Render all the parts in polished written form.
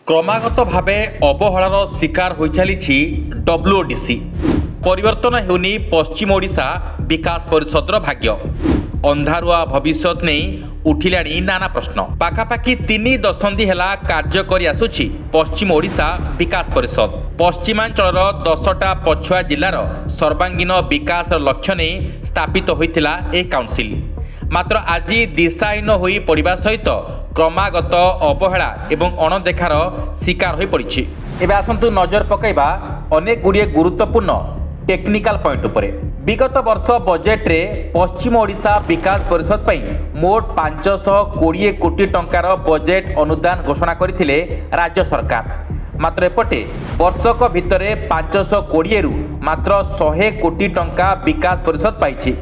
କ୍ରମାଗତ ଭାବେ ଅବହେଳାର ଶିକାର ହୋଇ ଚାଲିଛି ଡବ୍ଲ୍ୟୁଓଡିସି। ପରିବର୍ତ୍ତନ ହେଉନି ପଶ୍ଚିମ ଓଡ଼ିଶା ବିକାଶ ପରିଷଦର ଭାଗ୍ୟ। ଅନ୍ଧାରୁଆ ଭବିଷ୍ୟତ ନେଇ ଉଠିଲାଣି ନାନା ପ୍ରଶ୍ନ। ପାଖାପାଖି 3 ଦଶନ୍ଧି ହେଲା କାର୍ଯ୍ୟ କରି ଆସୁଛି ପଶ୍ଚିମ ଓଡ଼ିଶା ବିକାଶ ପରିଷଦ। ପଶ୍ଚିମାଞ୍ଚଳର 10ଟା ପଛୁଆ ଜିଲ୍ଲାର ସର୍ବାଙ୍ଗୀନ ବିକାଶର ଲକ୍ଷ୍ୟ ନେଇ ସ୍ଥାପିତ ହୋଇଥିଲା ଏହି କାଉନସିଲ। ମାତ୍ର ଆଜି ଦିଶାହୀନ ହୋଇ ପଡ଼ିବା ସହିତ କ୍ରମାଗତ ଅବହେଳା ଏବଂ ଅଣଦେଖାର ଶିକାର ହୋଇପଡ଼ିଛି। ଏବେ ଆସନ୍ତୁ ନଜର ପକାଇବା ଅନେକ ଗୁଡ଼ିଏ ଗୁରୁତ୍ୱପୂର୍ଣ୍ଣ ଟେକ୍ନିକାଲ ପଏଣ୍ଟ ଉପରେ। ବିଗତ ବର୍ଷ ବଜେଟ୍ରେ ପଶ୍ଚିମ ଓଡ଼ିଶା ବିକାଶ ପରିଷଦ ପାଇଁ ମୋଟ 520 କୋଟି ଟଙ୍କାର ବଜେଟ୍ ଅନୁଦାନ ଘୋଷଣା କରିଥିଲେ ରାଜ୍ୟ ସରକାର। ମାତ୍ର ଏପଟେ ବର୍ଷକ ଭିତରେ 520ରୁ ମାତ୍ର 100 କୋଟି ଟଙ୍କା ବିକାଶ ପରିଷଦ ପାଇଛି।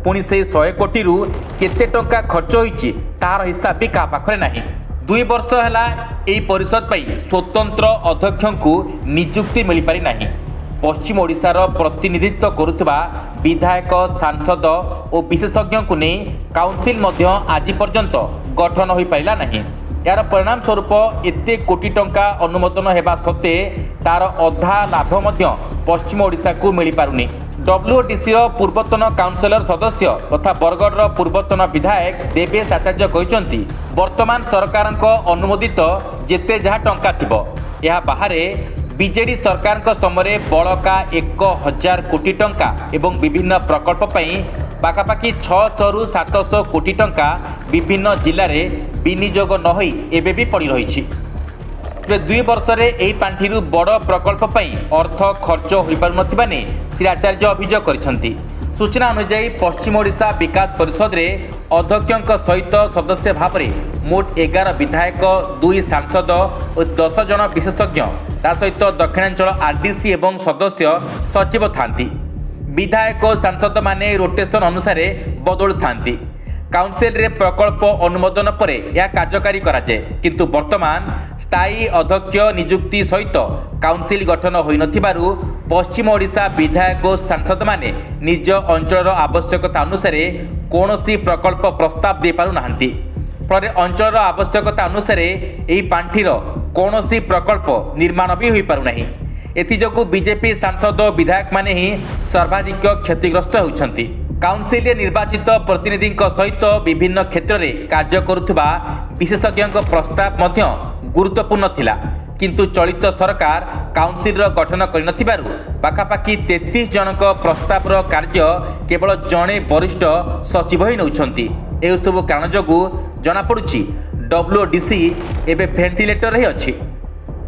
ପୁଣି ସେହି 100 କୋଟିରୁ କେତେ ଟଙ୍କା ଖର୍ଚ୍ଚ ହୋଇଛି ତାହାର ହିସାବ ବି କାହା ପାଖରେ ନାହିଁ। 2 ବର୍ଷ ହେଲା ଏହି ପରିଷଦ ପାଇଁ ସ୍ୱତନ୍ତ୍ର ଅଧ୍ୟକ୍ଷଙ୍କୁ ନିଯୁକ୍ତି ମିଳିପାରି ନାହିଁ। ପଶ୍ଚିମ ଓଡ଼ିଶାର ପ୍ରତିନିଧିତ୍ୱ କରୁଥିବା ବିଧାୟକ, ସାଂସଦ ଓ ବିଶେଷଜ୍ଞଙ୍କୁ ନେଇ କାଉନସିଲ ମଧ୍ୟ ଆଜି ପର୍ଯ୍ୟନ୍ତ ଗଠନ ହୋଇପାରିଲା ନାହିଁ। ଏହାର ପରିଣାମ ସ୍ୱରୂପ ଏତେ କୋଟି ଟଙ୍କା ଅନୁମୋଦନ ହେବା ସତ୍ତ୍ୱେ ତାର ଅଧା ଲାଭ ମଧ୍ୟ ପଶ୍ଚିମ ଓଡ଼ିଶାକୁ ମିଳିପାରୁନି। ଡବ୍ଲ୍ୟୁଓଡିସିର ପୂର୍ବତନ କାଉନସିଲର ସଦସ୍ୟ ତଥା ବରଗଡ଼ର ପୂର୍ବତନ ବିଧାୟକ ଦେବେଶ ଆଚାର୍ଯ୍ୟ କହିଛନ୍ତି, ବର୍ତ୍ତମାନ ସରକାରଙ୍କ ଅନୁମୋଦିତ ଯେତେ ଯାହା ଟଙ୍କା ଥିବ, ଏହା ବାହାରେ ବିଜେଡି ସରକାରଙ୍କ ସମୟରେ ବଳକା 1000 କୋଟି ଟଙ୍କା ଏବଂ ବିଭିନ୍ନ ପ୍ରକଳ୍ପ ପାଇଁ ପାଖାପାଖି 600ରୁ 700 କୋଟି ଟଙ୍କା ବିଭିନ୍ନ ଜିଲ୍ଲାରେ ବିନିଯୋଗ ନ ହୋଇ ଏବେ ବି ପଡ଼ି ରହିଛି। 2 ବର୍ଷରେ ଏହି ପାଣ୍ଠିରୁ ବଡ଼ ପ୍ରକଳ୍ପ ପାଇଁ ଅର୍ଥ ଖର୍ଚ୍ଚ ହୋଇପାରୁନଥିବା ନେଇ ଶ୍ରୀ ଆଚାର୍ଯ୍ୟ ଅଭିଯୋଗ କରିଛନ୍ତି। ସୂଚନା ଅନୁଯାୟୀ ପଶ୍ଚିମ ଓଡ଼ିଶା ବିକାଶ ପରିଷଦରେ ଅଧ୍ୟକ୍ଷଙ୍କ ସହିତ ସଦସ୍ୟ ଭାବରେ ମୋଟ 11 ବିଧାୟକ, 2 ସାଂସଦ ଓ 10 ଜଣ ବିଶେଷଜ୍ଞ, ତା ସହିତ ଦକ୍ଷିଣାଞ୍ଚଳ ଆର୍ଡିସି ଏବଂ ସଦସ୍ୟ ସଚିବ ଥାନ୍ତି। ବିଧାୟକ ଓ ସାଂସଦମାନେ ରୋଟେସନ ଅନୁସାରେ ବଦଳୁଥାନ୍ତି। କାଉନସିଲରେ ପ୍ରକଳ୍ପ ଅନୁମୋଦନ ପରେ ଏହା କାର୍ଯ୍ୟକାରୀ କରାଯାଏ, କିନ୍ତୁ ବର୍ତ୍ତମାନ ସ୍ଥାୟୀ ଅଧ୍ୟକ୍ଷ ନିଯୁକ୍ତି ସହିତ କାଉନସିଲ ଗଠନ ହୋଇନଥିବାରୁ ପଶ୍ଚିମ ଓଡ଼ିଶା ବିଧାୟକ ଓ ସାଂସଦମାନେ ନିଜ ଅଞ୍ଚଳର ଆବଶ୍ୟକତା ଅନୁସାରେ କୌଣସି ପ୍ରକଳ୍ପ ପ୍ରସ୍ତାବ ଦେଇପାରୁନାହାନ୍ତି। ଫଳରେ ଅଞ୍ଚଳର ଆବଶ୍ୟକତା ଅନୁସାରେ ଏହି ପାଣ୍ଠିର କୌଣସି ପ୍ରକଳ୍ପ ନିର୍ମାଣ ବି ହୋଇପାରୁନାହିଁ। ଏଥିଯୋଗୁଁ ବିଜେପି ସାଂସଦ ଓ ବିଧାୟକମାନେ ହିଁ ସର୍ବାଧିକ କ୍ଷତିଗ୍ରସ୍ତ ହେଉଛନ୍ତି। କାଉନସିଲରେ ନିର୍ବାଚିତ ପ୍ରତିନିଧିଙ୍କ ସହିତ ବିଭିନ୍ନ କ୍ଷେତ୍ରରେ କାର୍ଯ୍ୟ କରୁଥିବା ବିଶେଷଜ୍ଞଙ୍କ ପ୍ରସ୍ତାବ ମଧ୍ୟ ଗୁରୁତ୍ୱପୂର୍ଣ୍ଣ ଥିଲା, କିନ୍ତୁ ଚଳିତ ସରକାର କାଉନସିଲର ଗଠନ କରିନଥିବାରୁ ପାଖାପାଖି 33 ଜଣଙ୍କ ପ୍ରସ୍ତାବର କାର୍ଯ୍ୟ କେବଳ ଜଣେ ବରିଷ୍ଠ ସଚିବ ହିଁ ନେଉଛନ୍ତି। ଏହିସବୁ କାରଣ ଯୋଗୁଁ ଜଣାପଡ଼ୁଛି ଡବ୍ଲ୍ୟୁଓଡିସି ଏବେ ଭେଣ୍ଟିଲେଟରରେ ହିଁ ଅଛି।